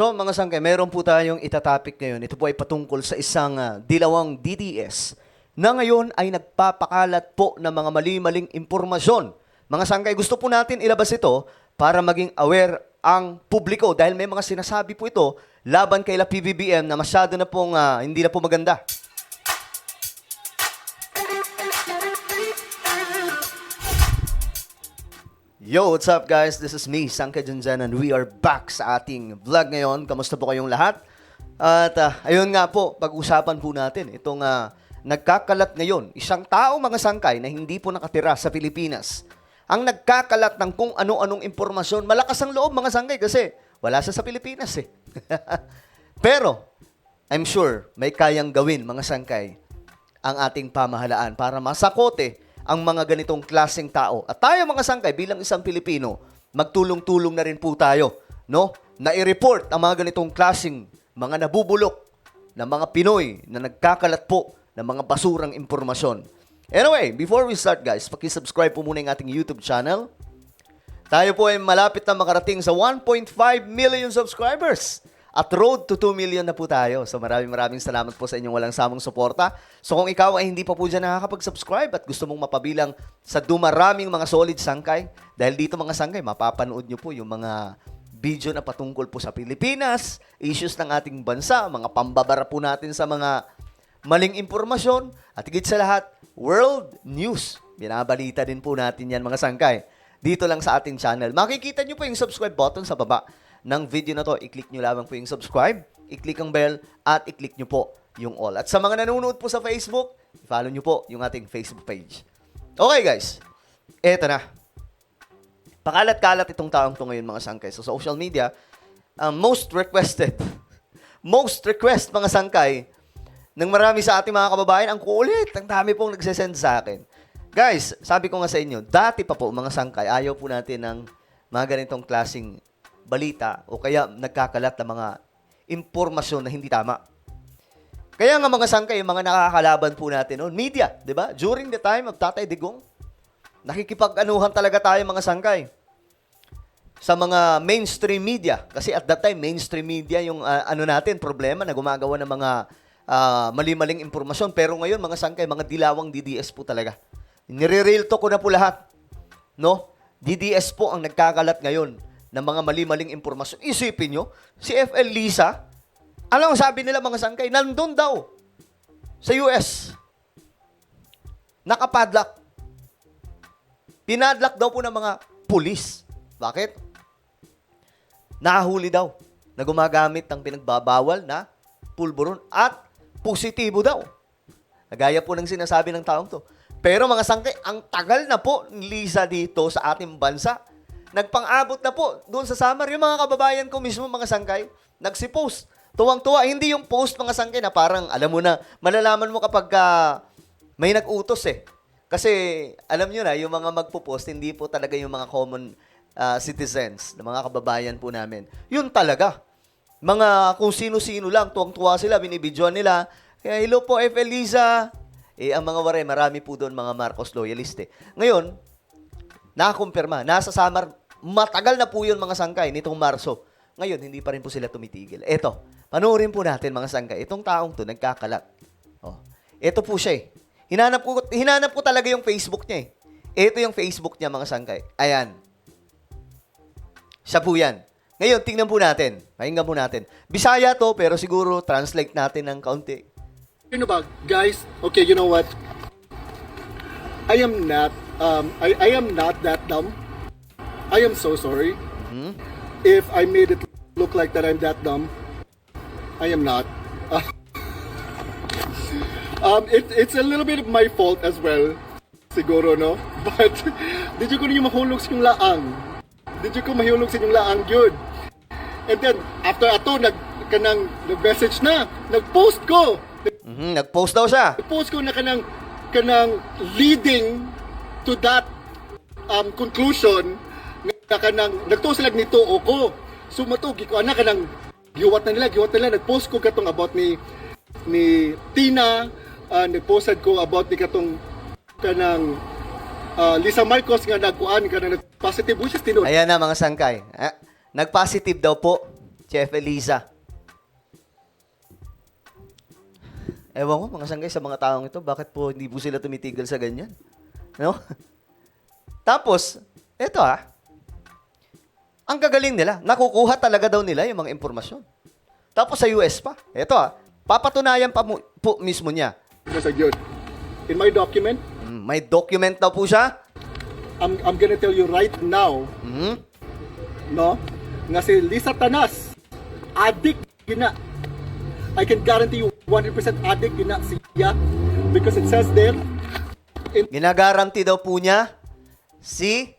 So mga sangkay, meron po tayong itatopic ngayon. Ito po ay patungkol sa isang dilawang DDS na ngayon ay nagpapakalat po ng mga mali-maling impormasyon. Mga sangkay, gusto po natin ilabas ito para maging aware ang publiko dahil may mga sinasabi po ito laban kay PBBM na masyado na pong hindi na po maganda. Yo, what's up guys? This is me, Sangkay Junjan, and we are back sa ating vlog ngayon. Kamusta po kayong lahat? At ayun nga po, pag-usapan po natin itong nagkakalat ngayon. Isang tao mga sangkay na hindi po nakatira sa Pilipinas. Ang nagkakalat ng kung ano-anong impormasyon. Malakas ang loob mga sangkay kasi wala siya sa Pilipinas eh. Pero, I'm sure may kayang gawin mga sangkay ang ating pamahalaan para masakote ang mga ganitong klaseng tao. At tayo mga sangkay bilang isang Pilipino, magtulong-tulong na rin po tayo, no? Na i-report ang mga ganitong klaseng mga nabubulok na mga Pinoy na nagkakalat po ng mga basurang impormasyon. Anyway, before we start guys, paki-subscribe po muna yung ating YouTube channel. Tayo po ay malapit na makarating sa 1.5 million subscribers. At road to 2 million na po tayo. So maraming salamat po sa inyong walang samong suporta. So kung ikaw ay hindi pa po dyan nakakapag-subscribe at gusto mong mapabilang sa dumaraming mga solid sangkay, dahil dito mga sangkay, mapapanood nyo po yung mga video na patungkol po sa Pilipinas, issues ng ating bansa, mga pambabara po natin sa mga maling impormasyon, at higit sa lahat, world news. Binabalita din po natin yan mga sangkay. Dito lang sa ating channel. Makikita nyo po yung subscribe button sa baba ng video na to. I-click nyo lamang po yung subscribe, i-click ang bell, at i-click nyo po yung all. At sa mga nanonood po sa Facebook, i-follow nyo po yung ating Facebook page. Okay guys, eto na. Pakalat-kalat itong taong to ngayon mga sangkay. So sa social media, most request mga sangkay ng marami sa ating mga kababayan, ang kulit, ang dami pong nagsesend sa akin. Guys, sabi ko nga sa inyo, dati pa po mga sangkay, ayaw po natin ng mga ganitong klaseng balita o kaya nagkakalat ng mga impormasyon na hindi tama. Kaya nga mga sangkay, mga nakakalaban po natin noon, media, di ba? During the time of Tatay Digong, nakikipag-anuhan talaga tayo mga sangkay sa mga mainstream media. Kasi at that time, mainstream media yung natin, problema na gumagawa ng mga mali-maling impormasyon. Pero ngayon, mga sangkay, mga dilawang DDS po talaga. Nire-real talk ko na po lahat. No? DDS po ang nagkakalat ngayon ng mga mali-maling impormasyon. Isipin nyo, si FL Lisa, ano ang sabi nila mga sangkay? Nandun daw sa US. Nakapadlock. Pinadlock daw po ng mga pulis. Bakit? Nakahuli daw na gumagamit ng pinagbabawal na pulburon at positibo daw. Nagaya po ng sinasabi ng taong to. Pero mga sangkay, ang tagal na po ni Lisa dito sa ating bansa. Nagpang-abot na po doon sa Samar. Yung mga kababayan ko mismo, mga sangkay, nagsipost. Tuwang-tuwa. Hindi yung post, mga sangkay, na parang, alam mo na, malalaman mo kapag may nag-utos eh. Kasi, alam nyo na, yung mga magpo-post, hindi po talaga yung mga common citizens, na mga kababayan po namin. Yun talaga. Mga kung sino-sino lang, tuwang-tuwa sila, binibidyoan nila. Kaya, hello po, F. Eliza. Ang mga waray, marami po doon mga Marcos loyalist eh. Ngayon, nakakumpirma, nasa Samar, matagal na po yun mga sangkay, nitong Marso. Ngayon, hindi pa rin po sila tumitigil. Eto, panoorin po natin mga sangkay. Itong taong to, nagkakalat. Oh, eto po siya eh. Hinanap ko talaga yung Facebook niya eh. Eto yung Facebook niya mga sangkay. Ayan. Siya po yan. Ngayon, tingnan po natin. Pakinggan po natin. Bisaya to, pero siguro translate natin ng kaunti. You know ba, guys, okay, you know what? I am not that dumb. I am so sorry. If I made it look like that I'm that dumb. I am not. It's a little bit of my fault as well. Siguro, no? But, did you ko ninyo mahulog sa inyong laang? Did you ko mahulog sa inyong laang, good? And then, after ato, nag-message na, nag-post ko. Nag-post daw siya. Nag-post ko na kanang leading to that conclusion na kanang nagtuo sila nito o ko. So matugi ko ana kanang giwat na nila nag-post ko katong about ni Tina, nag-posted ko about ni katong kanang Lisa Marcos nga nagkuan kanang positive wishes tinud. Ayan na mga sangkay. Nag-positive daw po Chef Eliza. Ewan ko, mga sanggay, sa mga taong ito, bakit po hindi po sila tumitigil sa ganyan? No? Tapos, eto ang gagaling nila, nakukuha talaga daw nila yung mga impormasyon. Tapos sa US pa, eto papatunayan pa po mismo niya. Mr. Gyud, in my document, May document daw po siya. I'm gonna tell you right now, no, nga si Lisa Tanas, addict gina. I can guarantee you 100% addict gina siya because it says there, Ginagaranti daw po niya si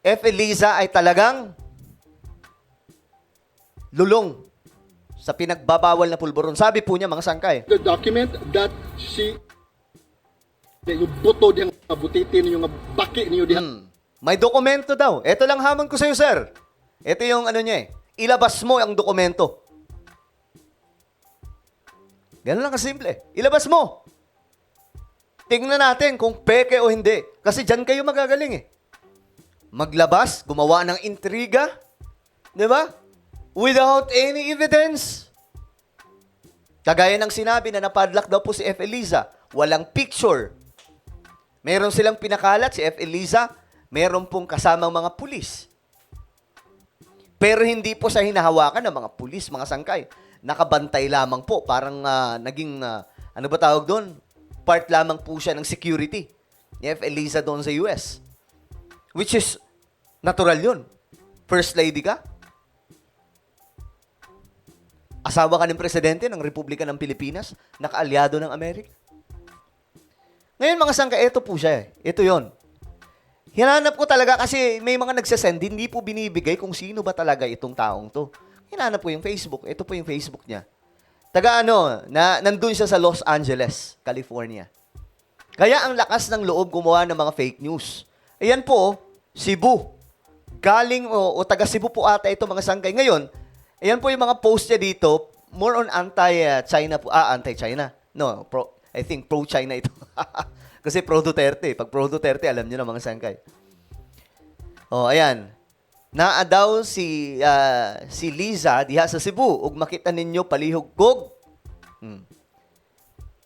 F. Eliza ay talagang lulong sa pinagbabawal na pulburon. Sabi po niya, mga sangkay. the document that she, yung buto diyang butitin, yung baki niyo diha. May dokumento daw. Ito lang hamon ko sa'yo, sir. Ito yung ano niya Ilabas mo ang dokumento. Ganun lang kasimple. Ilabas mo. Tingnan natin kung peke o hindi. Kasi dyan kayo magagaling Maglabas, gumawa ng intriga. Di ba? Without any evidence. Kagaya ng sinabi na napadlock daw po si F. Eliza. Walang picture. Meron silang pinakalat si F. Eliza. Meron pong kasamang mga pulis. Pero hindi po sa hinahawakan ng mga pulis, mga sangkay. Nakabantay lamang po. Parang naging, ano ba tawag doon? Part lamang po siya ng security ni F. Eliza doon sa US. Which is, natural yun. First lady ka. Asawa ka ng presidente ng Republika ng Pilipinas, nakaalyado ng Amerika. Ngayon mga sangkay, ito po siya Ito yon. Hinanap ko talaga kasi may mga nagsasend, hindi po binibigay kung sino ba talaga itong taong to. Hinanap ko yung Facebook. Ito po yung Facebook niya. Nandun siya sa Los Angeles, California. Kaya ang lakas ng loob gumawa ng mga fake news. Ayan po, Cebu. Galing o taga Cebu po ata ito mga sangkay. Ngayon, ayan po yung mga post niya dito, more on anti-China po. Anti-China. No, I think pro-China ito. Kasi pro-Duterte. Pag pro-Duterte, alam niyo na mga sangkay. Ayan. Naa daw si Liza diha sa Cebu ug makita ninyo palihog kog.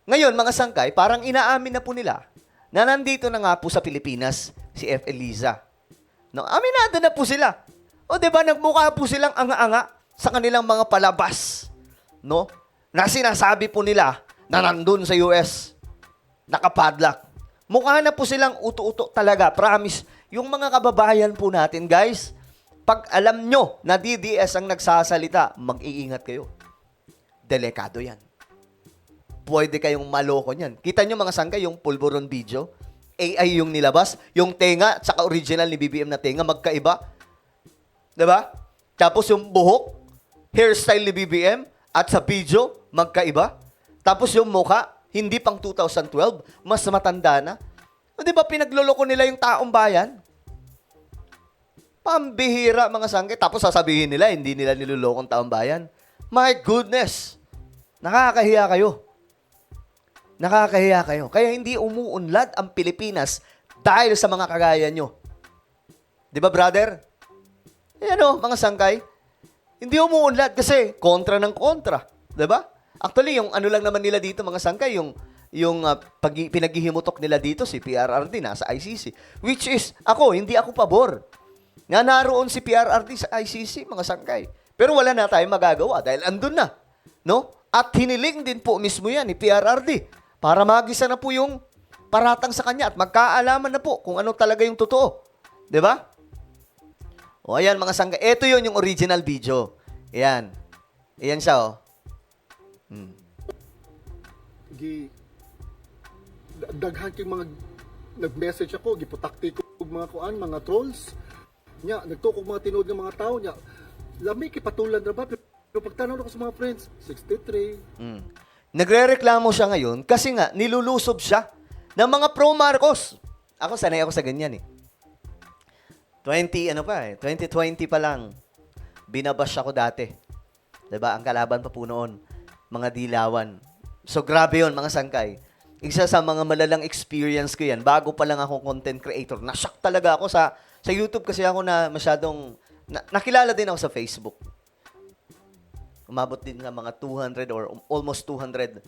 Ngayon, mga sangkay, parang inaamin na po nila na nandito na nga po sa Pilipinas si F. Eliza. No, aminado na po sila. O, di ba, nagmukha po silang anga-anga sa kanilang mga palabas. No? Na sinasabi po nila na nandun sa US. Nakapadlock. Mukha na po silang uto-uto talaga. Promise. Yung mga kababayan po natin, guys, pag alam nyo na DDS ang nagsasalita, mag-iingat kayo. Delikado yan. Pwede kayong maloko niyan. Kita nyo mga sangkay, yung pulburon video, AI yung nilabas, yung tenga, at saka original ni BBM na tenga, magkaiba. Diba? Tapos yung buhok, hairstyle ni BBM, at sa video, magkaiba. Tapos yung mukha, hindi pang 2012, mas matanda na. O diba pinagloloko nila yung taong bayan? Pambihira mga sangkay. Tapos sasabihin nila, hindi nila nilolokong taong bayan. My goodness! Nakakahiya kayo. Nakakahiya kayo. Kaya hindi umuunlad ang Pilipinas dahil sa mga kagaya nyo. Di ba, brother? Ayan mga sangkay. Hindi umuunlad kasi kontra ng kontra. Di ba? Actually, yung ano lang naman nila dito, mga sangkay, yung pinaghihimutok nila dito, si PRRD, nasa ICC. Which is, hindi ako pabor. Nga naroon si PRRD sa ICC, mga sangkay. Pero wala na tayong magagawa dahil andun na. No? At hiniling din po mismo yan ni PRRD para magisa na po yung paratang sa kanya at magkaalaman na po kung ano talaga yung totoo. Di ba? O ayan mga sangkay. Ito yun yung original video. Ayan. Ayan siya Daghan kay mga nag-message ako, giputakti ko mga kuan, mga trolls. Nya, nagtukog mga tinuod ng mga tao nya. Lami kay patulan ra ba? Pero pagtanaw ko sa mga friends, 63. Nagrereklamo siya ngayon kasi nga nilulusob siya ng mga pro-Marcos. Ako sanay ako sa ganyan 2020 pa lang. Binabash ako dati. 'Di ba? Ang kalaban pa po noon, mga dilawan. So grabe 'yon, mga sangkay. Isa sa mga malalang experience ko 'yan. Bago pa lang ako content creator. Na-shock talaga ako sa YouTube kasi ako na masyadong nakilala din ako sa Facebook. Umabot din ng mga 200 or almost 200,000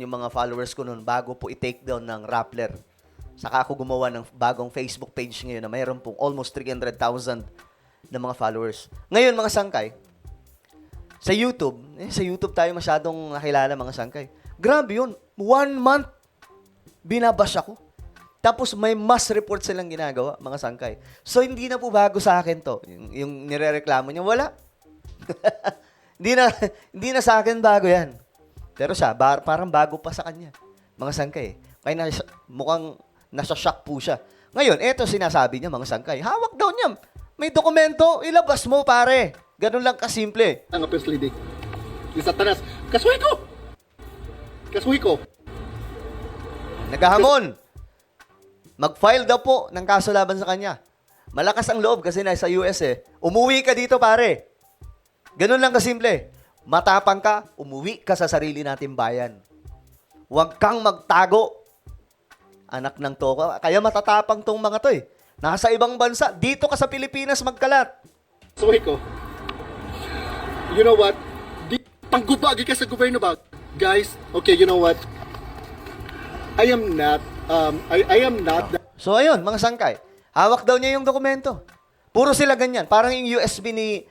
yung mga followers ko noon bago po i-take down ng Rappler. Saka ako gumawa ng bagong Facebook page ngayon na mayroon pong almost 300,000 na mga followers. Ngayon, mga sangkay, sa YouTube tayo masyadong nakilala, mga sangkay. Grabe yun. 1 month, binabash ako. Tapos may mass report silang ginagawa, mga sangkay. So, hindi na po bago sa akin to. Yung nirereklamo niya, wala. hindi na sa akin bago yan. Pero siya, parang bago pa sa kanya. Mga sangkay. Kaya mukhang nasa shock po siya. Ngayon, eto sinasabi niya, mga sangkay. Hawak daw niya. May dokumento, ilabas mo, pare. Ganun lang kasimple. Ang first lady. Di Satanas. Kasuhi ko! Kasuhi ko. Naghahamon. Mag-file daw po ng kaso laban sa kanya. Malakas ang loob kasi nasa US eh. Umuwi ka dito, pare. Ganun lang kasimple. Matapang ka, umuwi ka sa sarili nating bayan. Huwag kang magtago. Anak ng toka. Kaya matatapang tong mga to eh. Nasa ibang bansa. Dito ka sa Pilipinas magkalat. Kasuhi ko. You know what? Di panggubagi ka sa gobyerno ba? Guys, okay, you know what? I am not So ayun, mga sangkay. Hawak daw niya yung dokumento. Puro sila ganyan. Parang yung USB ni,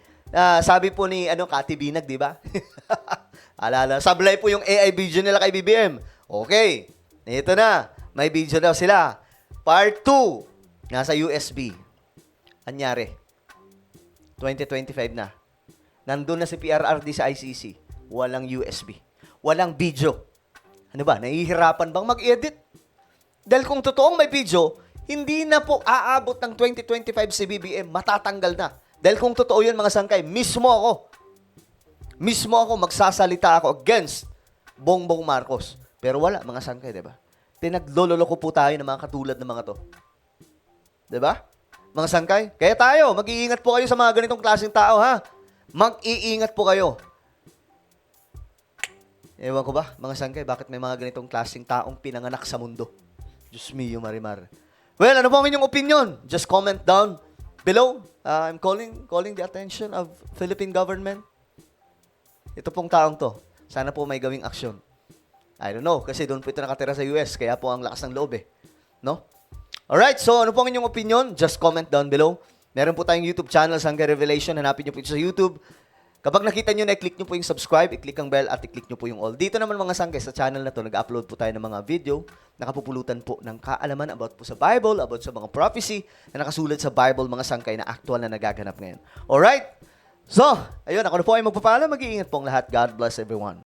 sabi po ni Kati Binag, di ba? Alala, sablay po yung AI video nila kay BBM. Okay, ito na. May video daw sila. Part 2, nasa USB. Anyari? 2025 na. Nandun na si PRRD sa ICC. Walang USB. Walang video. Ano ba? Nahihirapan bang mag-edit? Dahil kung totoong may video, hindi na po aabot ng 2025 si BBM. Matatanggal na. Dahil kung totoo yun, mga sangkay, mismo ako, magsasalita ako against Bongbong Marcos. Pero wala, mga sangkay, di ba? Pinaglololoko po tayo ng mga katulad ng mga to. Di ba? Mga sangkay? Kaya tayo, mag-iingat po kayo sa mga ganitong klaseng tao, ha? Mag-iingat po kayo. Ewan ko ba, mga sangkay, bakit may mga ganitong klaseng taong pinanganak sa mundo? Diyos mio, Marimar. Well, ano po ang inyong opinion? Just comment down below. I'm calling the attention of Philippine government. Ito pong taong to. Sana po may gawing aksyon. I don't know, kasi doon po ito nakatira sa US, kaya po ang lakas ng loob eh. No? Alright, so ano po ang inyong opinion? Just comment down below. Meron po tayong YouTube channel, Sangkay Revelation. Hanapin nyo po ito sa YouTube. Kapag nakita nyo na, i-click nyo po yung subscribe, i-click ang bell, at i-click nyo po yung all. Dito naman mga sangkay, sa channel na to, nag-upload po tayo ng mga video na kapupulutan po ng kaalaman about po sa Bible, about sa mga prophecy na nakasulat sa Bible, mga sangkay na actual na nagaganap ngayon. Alright? So, ayun, ako na po ay magpapaalam. Mag-iingat po ang lahat. God bless everyone.